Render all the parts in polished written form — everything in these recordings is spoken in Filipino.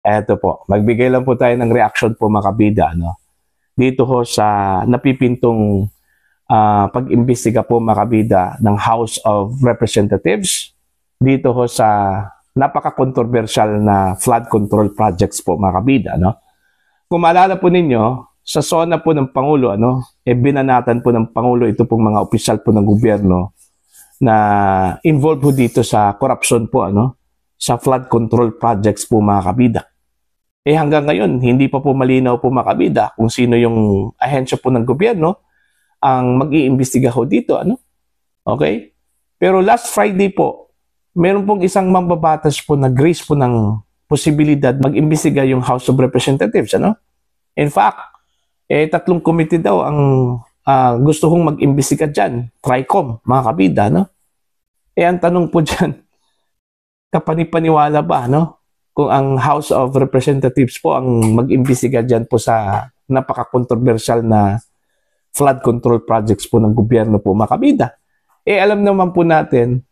Eto po, magbigay lang po tayo ng reaction po mga kabida, no? Dito ho sa napipintong pag-imbestiga po mga kabida ng House of Representatives, dito ho sa napaka-controversial na flood control projects po mga kabida, no? Kung maalala po ninyo, sa SONA po ng Pangulo, binanatan po ng Pangulo ito pong mga opisyal po ng gobyerno na involved po dito sa corruption po, sa flood control projects po mga kabida. Hanggang ngayon, hindi pa po malinaw po mga kabida kung sino yung ahensya po ng gobyerno ang mag-iimbestiga ho dito, Okay? Pero last Friday po, meron pong isang mambabatas po na grace po ng posibilidad mag-imbestiga yung House of Representatives, In fact, 3 committee daw ang gusto kong mag-imbestiga dyan, TRICOM, mga kabida, ang tanong po dyan, kapanipaniwala ba, kung ang House of Representatives po ang mag-imbestiga dyan po sa napaka-controversial na flood control projects po ng gobyerno po, mga kabida. Alam naman po natin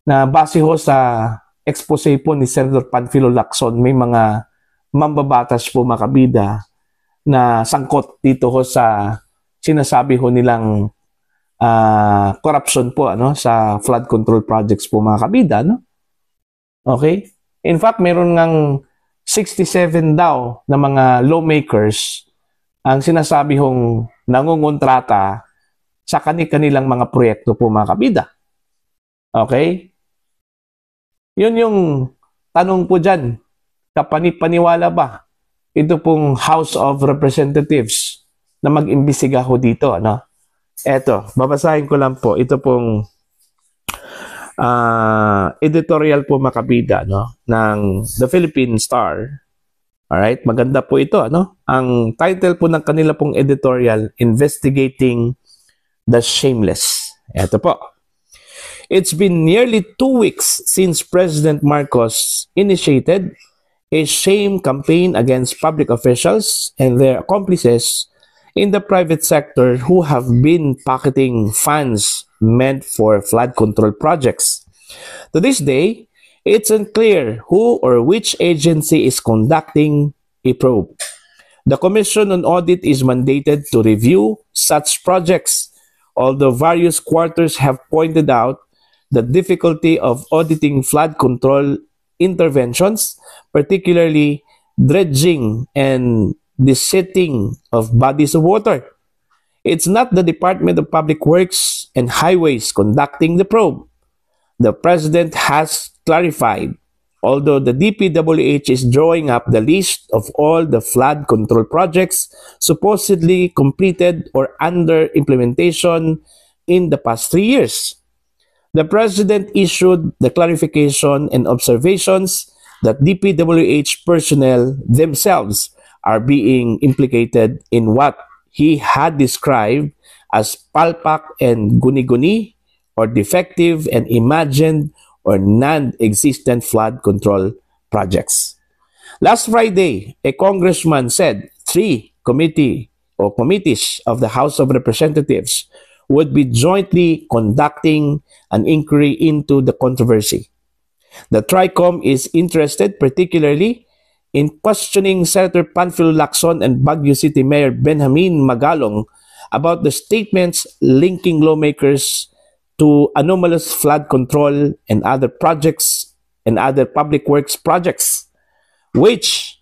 na base ho sa expose po ni Senator Panfilo Lacson, may mga mambabatas po mga kabida na sangkot dito ho sa sinasabi ho nilang corruption po sa flood control projects po mga kabida. Okay? In fact, meron ngang 67 daw na mga lawmakers ang sinasabi hong nangungontrata sa kanilang mga proyekto po mga kabida. Okay? Yun yung tanong po dyan. Kapanipaniwala ba ito pong House of Representatives na mag-imbestiga ho dito? Eto, babasahin ko lang po. Ito pong editorial po mga kabida ng The Philippine Star. Alright, maganda po ito. Ang title po ng kanila pong editorial, Investigating the Shameless. Ito po. It's been nearly 2 weeks since President Marcos initiated a shame campaign against public officials and their accomplices in the private sector who have been pocketing funds meant for flood control projects. To this day, it's unclear who or which agency is conducting a probe. The Commission on Audit is mandated to review such projects, although various quarters have pointed out the difficulty of auditing flood control interventions, particularly dredging and desetting of bodies of water. It's not the Department of Public Works and Highways conducting the probe. The President has clarified, although the DPWH is drawing up the list of all the flood control projects supposedly completed or under implementation in the past 3 years. The President issued the clarification and observations that DPWH personnel themselves are being implicated in what he had described as palpak and guni-guni, or defective and imagined or non-existent flood control projects. Last Friday, a congressman said 3 committees of the House of Representatives would be jointly conducting an inquiry into the controversy. The TRICOM is interested particularly in questioning Senator Panfilo Lacson and Baguio City Mayor Benjamin Magalong about the statements linking lawmakers to anomalous flood control and other projects and other public works projects, which,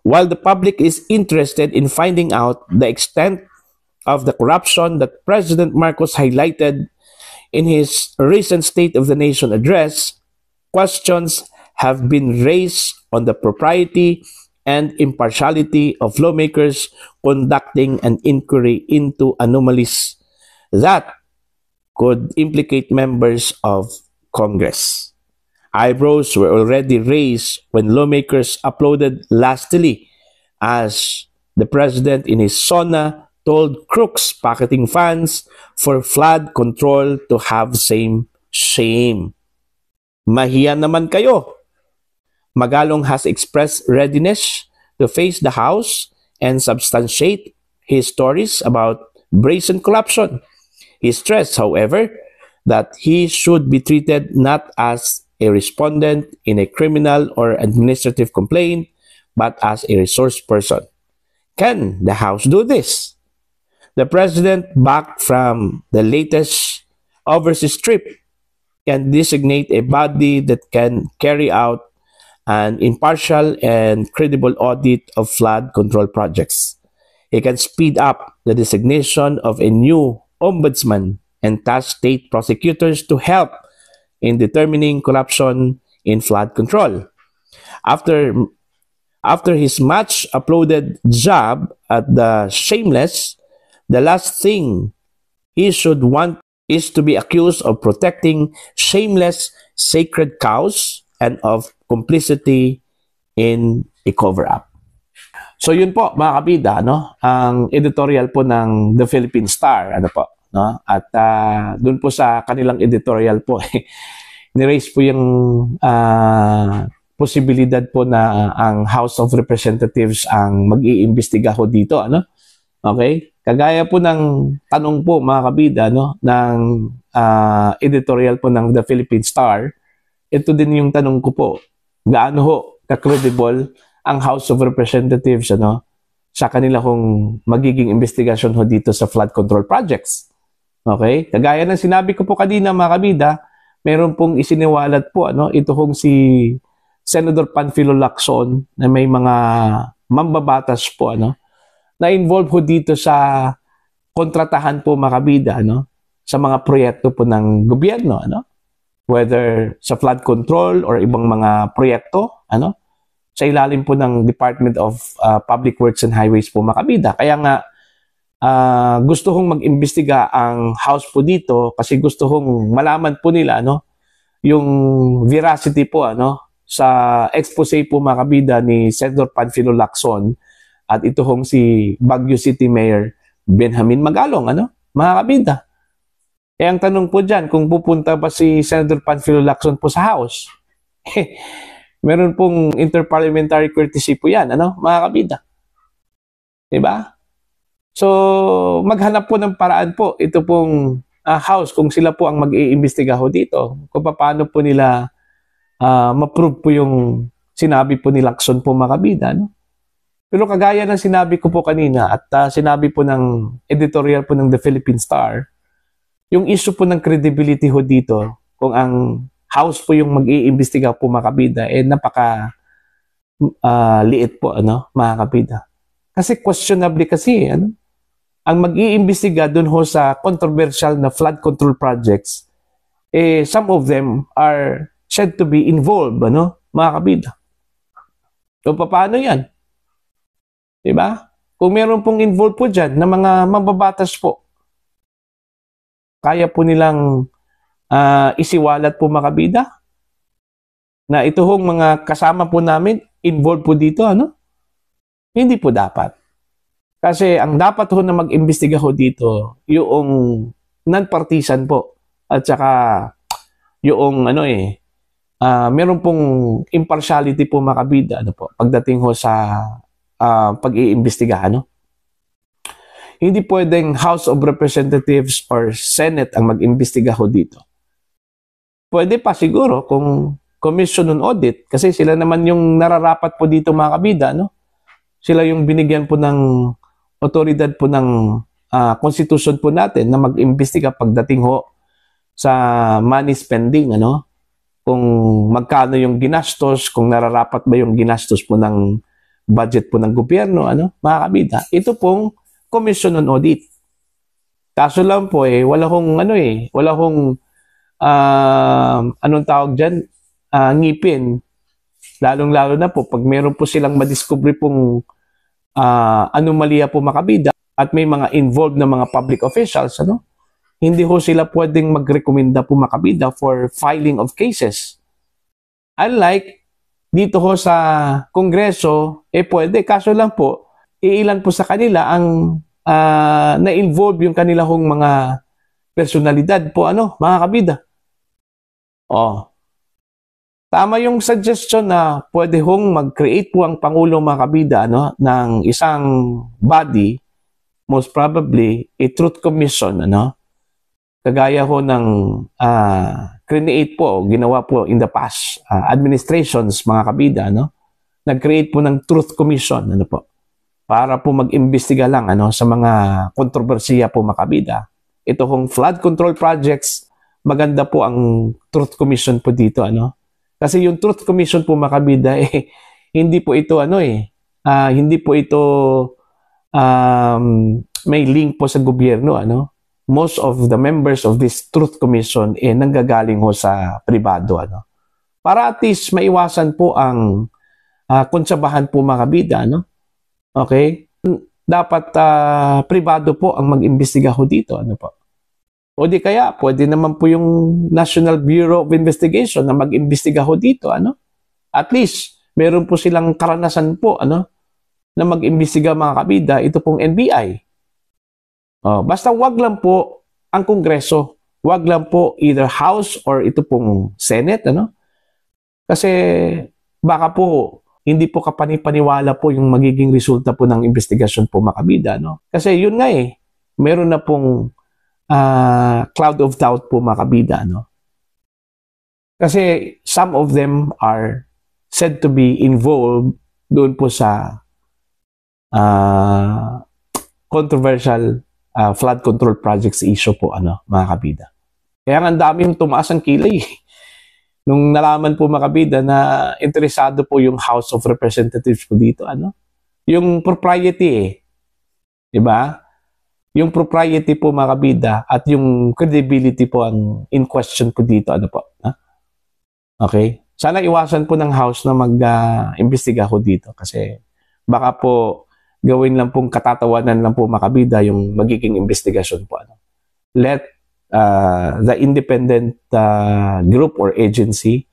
while the public is interested in finding out the extent of the corruption that President Marcos highlighted in his recent State of the Nation address, questions have been raised on the propriety and impartiality of lawmakers conducting an inquiry into anomalies that could implicate members of Congress. Eyebrows were already raised when lawmakers applauded lustily as the President in his SONA told crooks pocketing funds for flood control to have same shame. Mahiya naman kayo. Magalong has expressed readiness to face the House and substantiate his stories about brazen corruption. He stressed, however, that he should be treated not as a respondent in a criminal or administrative complaint, but as a resource person. Can the House do this? The President, back from the latest overseas trip, can designate a body that can carry out an impartial and credible audit of flood control projects. He can speed up the designation of a new ombudsman and task state prosecutors to help in determining corruption in flood control. After his much applauded job at the Shameless, the last thing he should want is to be accused of protecting shameless sacred cows and of complicity in a cover-up. So yun po mga kabida, no? Ang editorial po ng The Philippine Star, ano po, no? At doon po sa kanilang editorial po, ni-raise po yung posibilidad po na ang House of Representatives ang mag-iimbestiga ho dito, ano? Okay? Kagaya po ng tanong po mga kabida, no, ng editorial po ng The Philippine Star, ito din yung tanong ko po. Gaano ho ka-credible ang House of Representatives, ano, sa kanila kung magiging investigasyon ho dito sa flood control projects? Okay? Kagaya ng sinabi ko po kanina mga kabida, meron pong isiniwalat po, ano, ito hong si Senator Panfilo Lacson na may mga mambabatas po, ano, na-involve po dito sa kontratahan po mga kabida, ano, sa mga proyekto po ng gobyerno, ano, whether sa flood control or ibang mga proyekto, ano, sa ilalim po ng Department of Public Works and Highways po mga kabida. Kaya nga, gusto kong mag-imbestiga ang House po dito kasi gusto kong malaman po nila, ano, yung veracity po, ano, sa expose po mga kabida ni Senator Panfilo Lacson at ito hong si Baguio City Mayor Benjamin Magalong, ano, mga kabida. Eh, ang tanong po dyan, kung pupunta ba si Senator Panfilo Lacson po sa House, meron pong interparliamentary courtesy po yan, ano, mga kabida. Diba? So, maghanap po ng paraan po, ito pong House, kung sila po ang mag-iimbestiga ho dito, kung paano po nila ma-prove po yung sinabi po ni Lacson po mga kabida, no? Pero kagaya ng sinabi ko po kanina at sinabi po ng editorial po ng The Philippine Star, yung issue po ng credibility ho dito, kung ang House po yung mag-iimbestiga po mga kabida, eh napaka liit po, ano, mga kabida. Kasi questionably kasi, ano, ang mag-iimbestiga dun ho sa controversial na flood control projects, eh some of them are said to be involved, ano, mga kabida. So paano yan? Diba? Kung meron pong involved po dyan na mga mababatas po, kaya po nilang isiwalat po mga kabida na ito hong mga kasama po namin involved po dito, ano? Hindi po dapat. Kasi ang dapat ho na mag-imbestiga ho dito, yung non-partisan po at saka yung ano meron pong impartiality po mga kabida, ano po, pagdating ho sa pag-iimbestiga, ano? Hindi pwedeng House of Representatives or Senate ang mag-imbestiga ho dito. Pwede pa siguro kung Commission on Audit kasi sila naman yung nararapat po dito mga kabida, no? Sila yung binigyan po ng otoridad po ng Constitution po natin na mag-imbestiga pagdating ho sa money spending, ano? Kung magkano yung ginastos, kung nararapat ba yung ginastos po ng budget po ng gobyerno, ano, mga kabida. Ito pong Commission on Audit. Kaso lang po wala hong wala hong anong tawag diyan, ngipin. Lalong-lalo na po pag meron po silang madiscover pong anomalya po mga kabida at may mga involved na mga public officials, ano? Hindi ho sila pwedeng magrekomenda po mga kabida for filing of cases. Unlike dito ho sa Kongreso, pwede. Kaso lang po, iilan po sa kanila ang na-involve yung kanila hong mga personalidad po, ano, mga kabida. Tama yung suggestion na pwede hong mag-create po ang Pangulo mga kabida, ano, ng isang body, most probably a truth commission, ano, kagaya ho ng create po, ginawa po in the past administrations, mga kabida, no? Nag-create po ng Truth Commission, ano po, para po mag-imbestiga lang sa mga kontrobersiya po, mga kabida. Ito hong flood control projects, maganda po ang Truth Commission po dito, Kasi yung Truth Commission po, mga kabida, hindi po ito hindi po ito may link po sa gobyerno, Most of the members of this Truth Commission nanggagaling ho sa pribado, Para at least maiwasan po ang konsabahan po, mga kabida, Okay? Dapat pribado po ang mag-imbestiga ho dito, po. O di kaya, pwede naman po yung National Bureau of Investigation na mag-imbestiga ho dito, At least, meron po silang karanasan po, na mag-imbestiga, mga kabida, ito pong NBI. Basta wag lang po ang Kongreso, wag lang po either House or ito pong Senate, Kasi baka po hindi po kapanipaniwala po yung magiging resulta po ng investigasyon po, mga kabida, Kasi yun nga meron na pong cloud of doubt po, mga kabida, Kasi some of them are said to be involved doon po sa controversial flood control projects issue po, mga kabida. Kaya ang daming tumaas ang kilay. Nung nalaman po, mga kabida, na interesado po yung House of Representatives po dito, Yung propriety, di ba? Yung propriety po, mga kabida, at yung credibility po ang in question po dito, po. Okay? Sana iwasan po ng House na mag-imbestiga ko dito kasi baka po gawin lang pong katatawanan lang po, mga kabida, yung magiging investigasyon po. Let the independent group or agency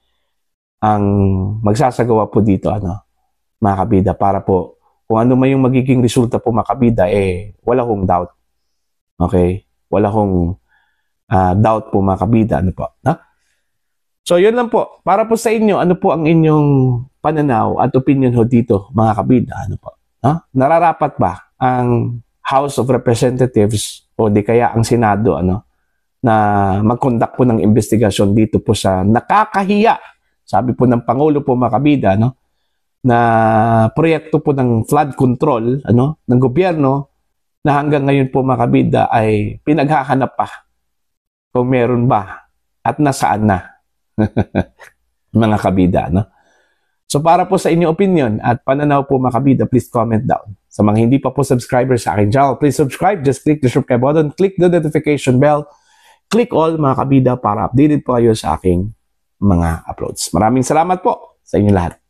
ang magsasagawa po dito, mga kabida, para po kung ano man yung magiging resulta po, mga kabida, wala hong doubt. Okay? Wala hong doubt po, mga kabida, po. So, yun lang po. Para po sa inyo, ano po ang inyong pananaw at opinion ho dito, mga kabida, po? Nararapat ba ang House of Representatives o di kaya ang Senado, na mag-conduct po ng investigasyon dito po sa nakakahiya, sabi po ng Pangulo po, mga kabida, na proyekto po ng flood control, ng gobyerno, na hanggang ngayon po, mga kabida, ay pinaghahanap pa kung meron ba at nasaan na, mga kabida, So, para po sa inyong opinion at pananaw po, mga kabida, please comment down. Sa mga hindi pa po subscriber sa aking channel, please subscribe. Just click the subscribe button, click the notification bell, click all, mga kabida, para updated po kayo sa aking mga uploads. Maraming salamat po sa inyo lahat.